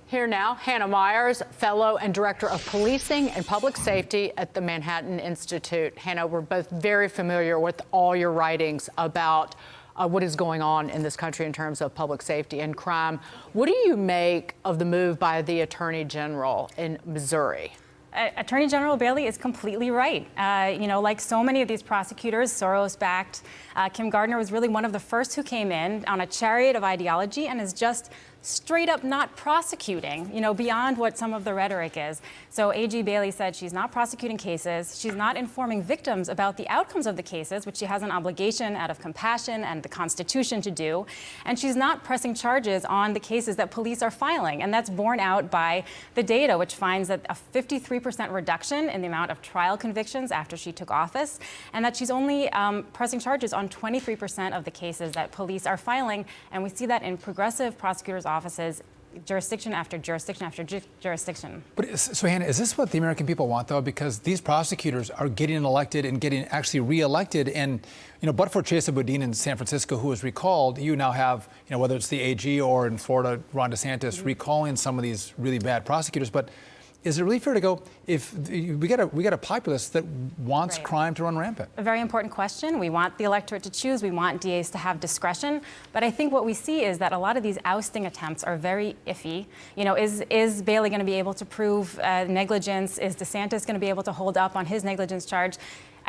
Here now, Hannah Meyers, fellow and director of policing and public safety at the Manhattan Institute. Hannah, we're both very familiar with all your writings about what is going on in this country in terms of public safety and crime. What do you make of the move by the Attorney General in Missouri? Attorney General Bailey is completely right. Like so many of these prosecutors, Soros-backed, Kim Gardner was really one of the first who came in on a chariot of ideology and is just straight up not prosecuting, beyond what some of the rhetoric is. So AG Bailey said she's not prosecuting cases. She's not informing victims about the outcomes of the cases, which she has an obligation out of compassion and the Constitution to do. And she's not pressing charges on the cases that police are filing. And that's borne out by the data, which finds that a 53% reduction in the amount of trial convictions after she took office, and that she's only pressing charges on 23% of the cases that police are filing. And we see that in progressive prosecutors' offices, jurisdiction after jurisdiction after jurisdiction. But so, Hannah, is this what the American people want, though? Because these prosecutors are getting elected and getting actually reelected, and but for Chesa Boudin in San Francisco, who was recalled, you now have whether it's the AG or in Florida, Ron DeSantis recalling some of these really bad prosecutors. But is it really fair to go if we got a populace that wants crime to run rampant? A very important question. We want the electorate to choose. We want DAs to have discretion. But I think what we see is that a lot of these ousting attempts are very iffy. Is Bailey going to be able to prove negligence? Is DeSantis going to be able to hold up on his negligence charge?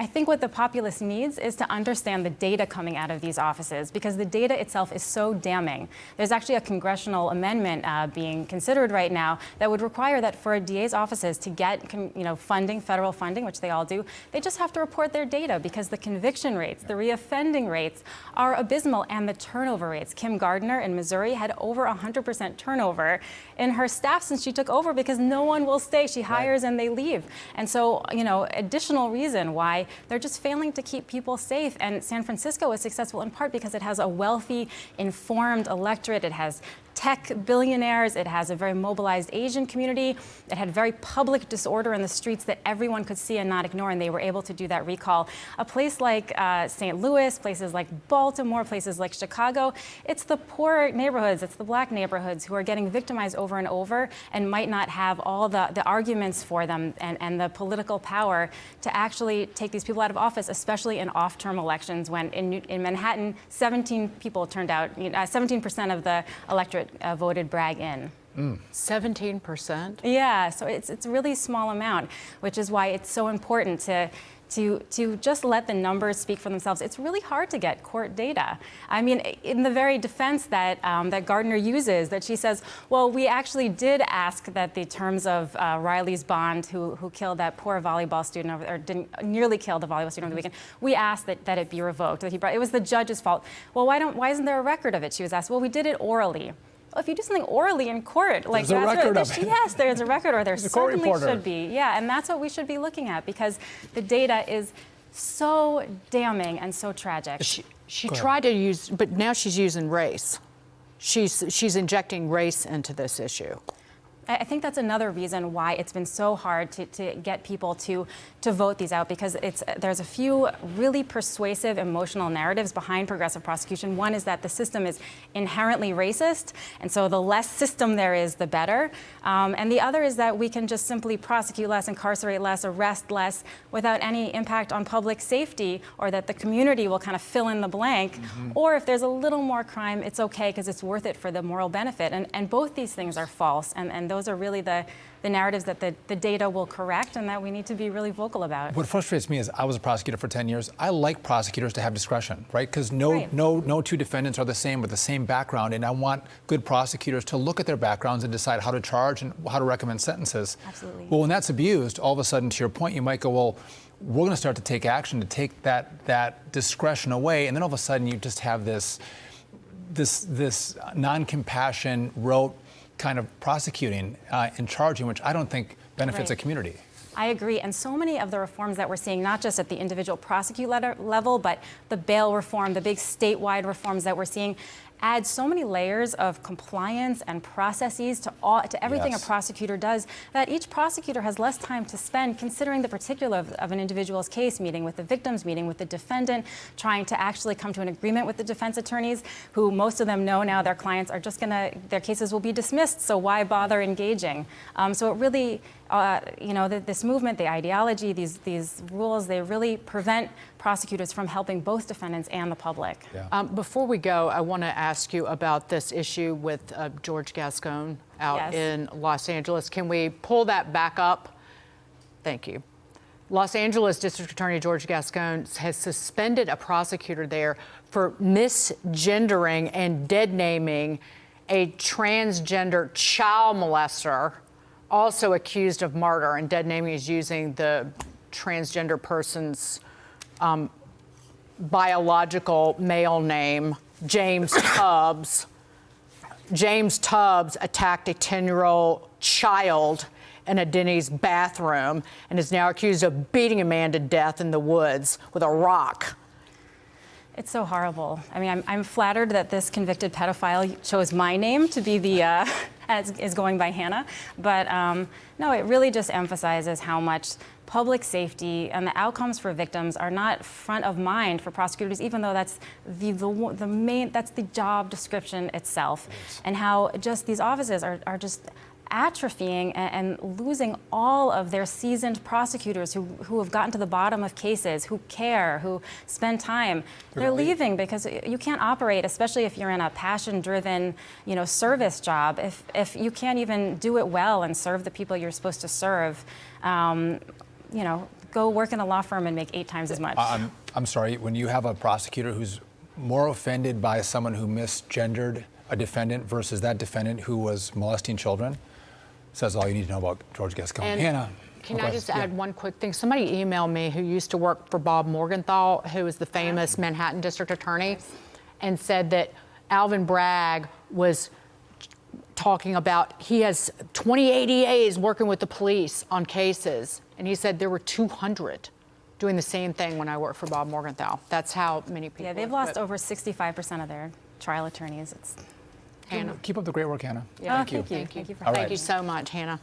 I think what the populace needs is to understand the data coming out of these offices, because the data itself is so damning. There's actually a congressional amendment being considered right now that would require that for DA's offices to get funding, federal funding, which they all do, they just have to report their data, because the conviction rates, the reoffending rates are abysmal, and the turnover rates. Kim Gardner in Missouri had over 100% turnover in her staff since she took over, because no one will stay. She hires and they leave. And so, additional reason why they're just failing to keep people safe. And San Francisco is successful in part because it has a wealthy, informed electorate. It has tech billionaires. It has a very mobilized Asian community. It had very public disorder in the streets that everyone could see and not ignore, and they were able to do that recall. A place like St. Louis, places like Baltimore, places like Chicago, it's the poor neighborhoods, it's the black neighborhoods who are getting victimized over and over and might not have all the arguments for them and the political power to actually take these people out of office, especially in off-term elections when in Manhattan, 17 people turned out, 17% of the electorate voted Bragg in. 17%? Yeah, so it's a really small amount, which is why it's so important to just let the numbers speak for themselves. It's really hard to get court data. I mean, in the very defense that that Gardner uses, that she says, well, we actually did ask that the terms of Riley's Bond, who killed that poor volleyball student, or didn't nearly kill the volleyball student over the weekend, we asked that it be revoked. That it was the judge's fault. Well, why isn't there a record of it? She was asked. Well, we did it orally. Well, if you do something orally in court, like there's a record of it. Yes, there's a record, or there certainly should be. Yeah, and that's what we should be looking at, because the data is so damning and so tragic. She tried to use, but now she's using race. She's injecting race into this issue. I think that's another reason why it's been so hard to get people to vote these out, because there's a few really persuasive emotional narratives behind progressive prosecution. One is that the system is inherently racist, and so the less system there is, the better. And the other is that we can just simply prosecute less, incarcerate less, arrest less without any impact on public safety, or that the community will kind of fill in the blank. Or if there's a little more crime, it's okay because it's worth it for the moral benefit. And both these things are false, and those are really the narratives that the data will correct and that we need to be really vocal about. What frustrates me is I was a prosecutor for 10 years. I like prosecutors to have discretion, right? Because no two defendants are the same with the same background, and I want good prosecutors to look at their backgrounds and decide how to charge and how to recommend sentences. Absolutely. Well, when that's abused, all of a sudden, to your point, you might go, well, we're going to start to take action to take that discretion away, and then all of a sudden you just have this non-compassion, rote kind of prosecuting and charging, which I don't think benefits a community. I agree. And so many of the reforms that we're seeing, not just at the individual prosecute level, but the bail reform, the big statewide reforms that we're seeing, adds so many layers of compliance and processes to everything a prosecutor does, that each prosecutor has less time to spend considering the particular of an individual's case, meeting with the victims, meeting with the defendant, trying to actually come to an agreement with the defense attorneys, who most of them know now their clients are just their cases will be dismissed, so why bother engaging? So it really, this movement, the ideology, these rules, they really prevent prosecutors from helping both defendants and the public. Yeah. Before we go, I want to ask you about this issue with George Gascon out in Los Angeles. Can we pull that back up? Thank you. Los Angeles District Attorney George Gascon has suspended a prosecutor there for misgendering and dead naming a transgender child molester, also accused of murder, and dead naming is using the transgender person's biological male name, James Tubbs. James Tubbs attacked a 10-year-old child in a Denny's bathroom and is now accused of beating a man to death in the woods with a rock. It's so horrible. I mean, I'm flattered that this convicted pedophile chose my name to be the, is going by Hannah. But no, it really just emphasizes how much public safety and the outcomes for victims are not front of mind for prosecutors, even though that's the main, that's the job description itself. And how just these offices are just atrophying and losing all of their seasoned prosecutors who have gotten to the bottom of cases, who care, who spend time. They're leaving because you can't operate, especially if you're in a passion-driven, service job. If you can't even do it well and serve the people you're supposed to serve, go work in a law firm and make 8 times as much. I'm sorry, when you have a prosecutor who's more offended by someone who misgendered a defendant versus that defendant who was molesting children, says all you need to know about George Gascon. And Hannah. Can I just add one quick thing? Somebody emailed me who used to work for Bob Morgenthau, who is the famous Manhattan District Attorney, and said that Alvin Bragg was talking about he has 20 ADAs working with the police on cases, and he said there were 200 doing the same thing when I worked for Bob Morgenthau. That's how many people. Yeah, they've lost over 65% of their trial attorneys. Hannah. Keep up the great work, Hannah. Yeah, Thank you. Thank you for All right. Thank you so much, Hannah.